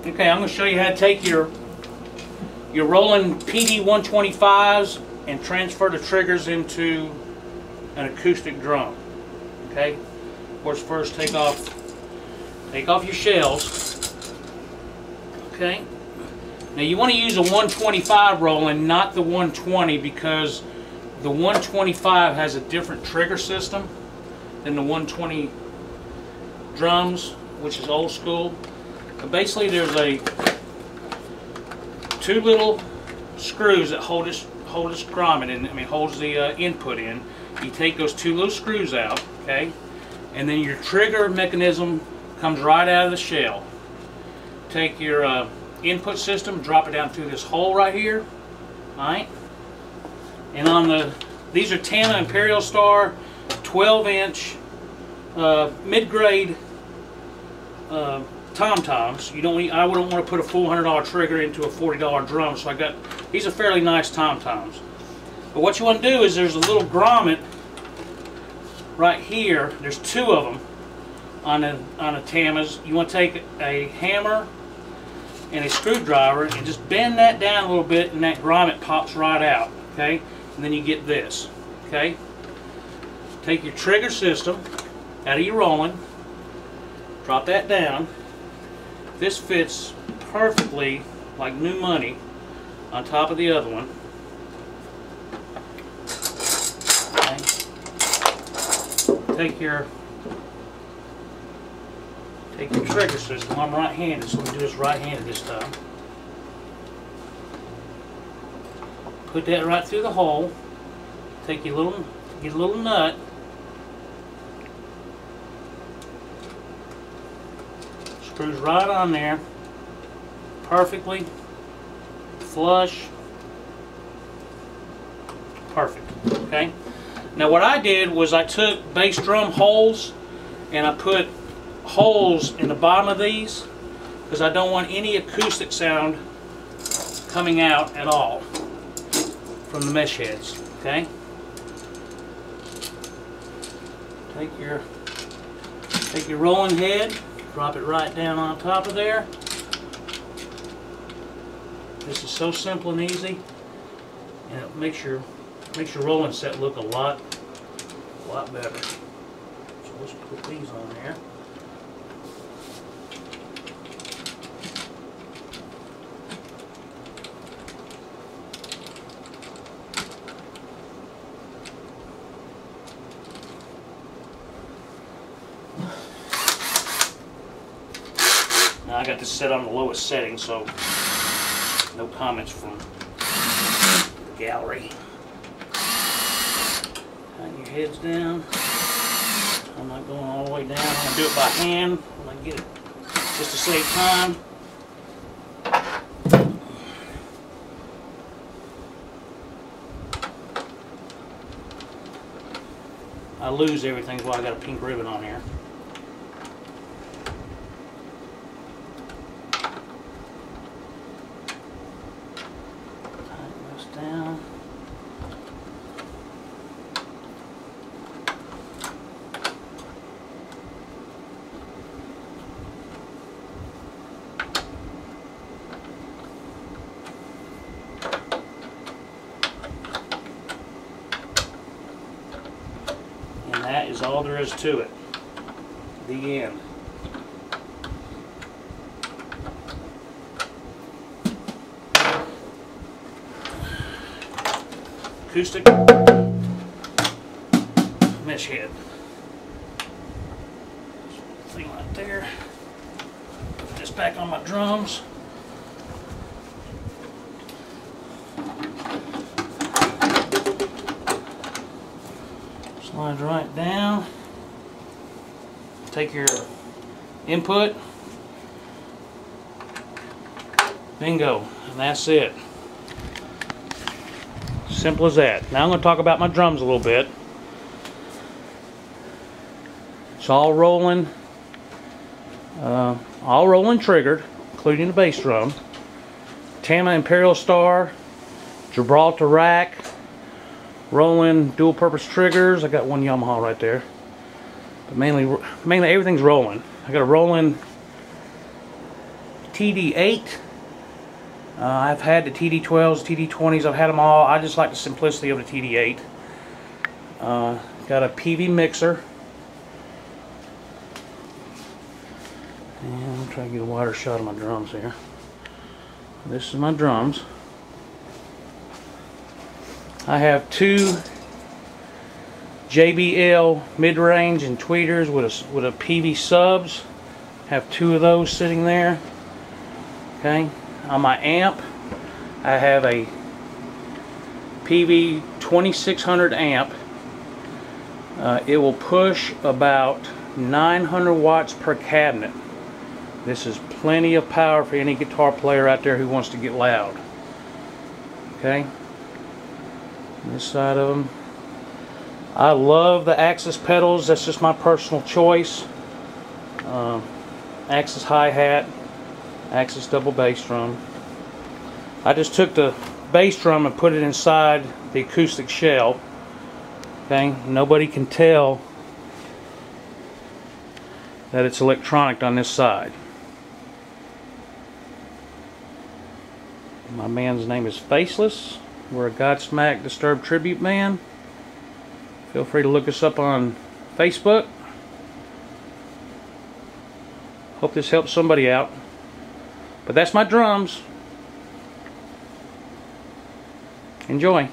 Okay, I'm going to show you how to take your Roland PD 125s and transfer the triggers into an acoustic drum. Okay, of course, first take off your shells. Okay, now you want to use a 125 Roland, not the 120, because the 125 has a different trigger system than the 120 drums, which is old school. But basically, there's two little screws that hold this grommet in. Holds the input in. You take those two little screws out, okay, and then your trigger mechanism comes right out of the shell. Take your input system, drop it down through this hole right here, alright? And on these are Tama Imperial Star 12-inch mid-grade tom-toms. I wouldn't want to put a $400 trigger into a $40 drum, so these are fairly nice tom-toms. But what you want to do is there's a little grommet right here. There's two of them on the Tamas. You want to take a hammer and a screwdriver and just bend that down a little bit, and that grommet pops right out. Okay, and then you get this. Okay, take your trigger system out of your Roland, drop that down. This fits perfectly like new money on top of the other one. Okay. Take your trigger system. I'm right-handed, so we do this right-handed this time. Put that right through the hole. Get a little nut. Screws right on there. Perfectly. Flush. Perfect. Okay. Now what I did was I took bass drum holes and I put holes in the bottom of these because I don't want any acoustic sound coming out at all from the mesh heads. Okay. Take your Roland head, drop it right down on top of there. This is so simple and easy, and it makes your Roland set look a lot better. So let's put these on there. Now I got this set on the lowest setting, so no comments from the gallery. Tighten your heads down. I'm not going all the way down. I'm going to do it by hand when I get it, just to save time. I lose everything while I got a pink ribbon on here. Tighten this down. That is all there is to it. The end. Acoustic mesh head. Thing right there. Put this back on my drums. Slide right down. Take your input. Bingo. And that's it. Simple as that. Now I'm going to talk about my drums a little bit. It's all Roland triggered, including the bass drum. Tama Imperial Star, Gibraltar rack, Roland dual purpose triggers. I got one Yamaha right there, but mainly everything's Roland. I got a Roland TD8. I've had the TD12s, TD20s, I've had them all. I just like the simplicity of the TD8. Got a PV mixer. And I'm trying to get a wider shot of my drums here. This is my drums. I have two JBL mid-range and tweeters with a PV subs. Have two of those sitting there. Okay. On my amp, I have a PV 2600 amp. It will push about 900 watts per cabinet. This is plenty of power for any guitar player out there who wants to get loud. Okay. This side of them. I love the Axis pedals. That's just my personal choice. Axis hi-hat, Axis double bass drum. I just took the bass drum and put it inside the acoustic shell. Okay, nobody can tell that it's electronic on this side. My band's name is Faceless. We're a Godsmack Disturbed tribute band. Feel free to look us up on Facebook. Hope this helps somebody out. But that's my drums. Enjoy.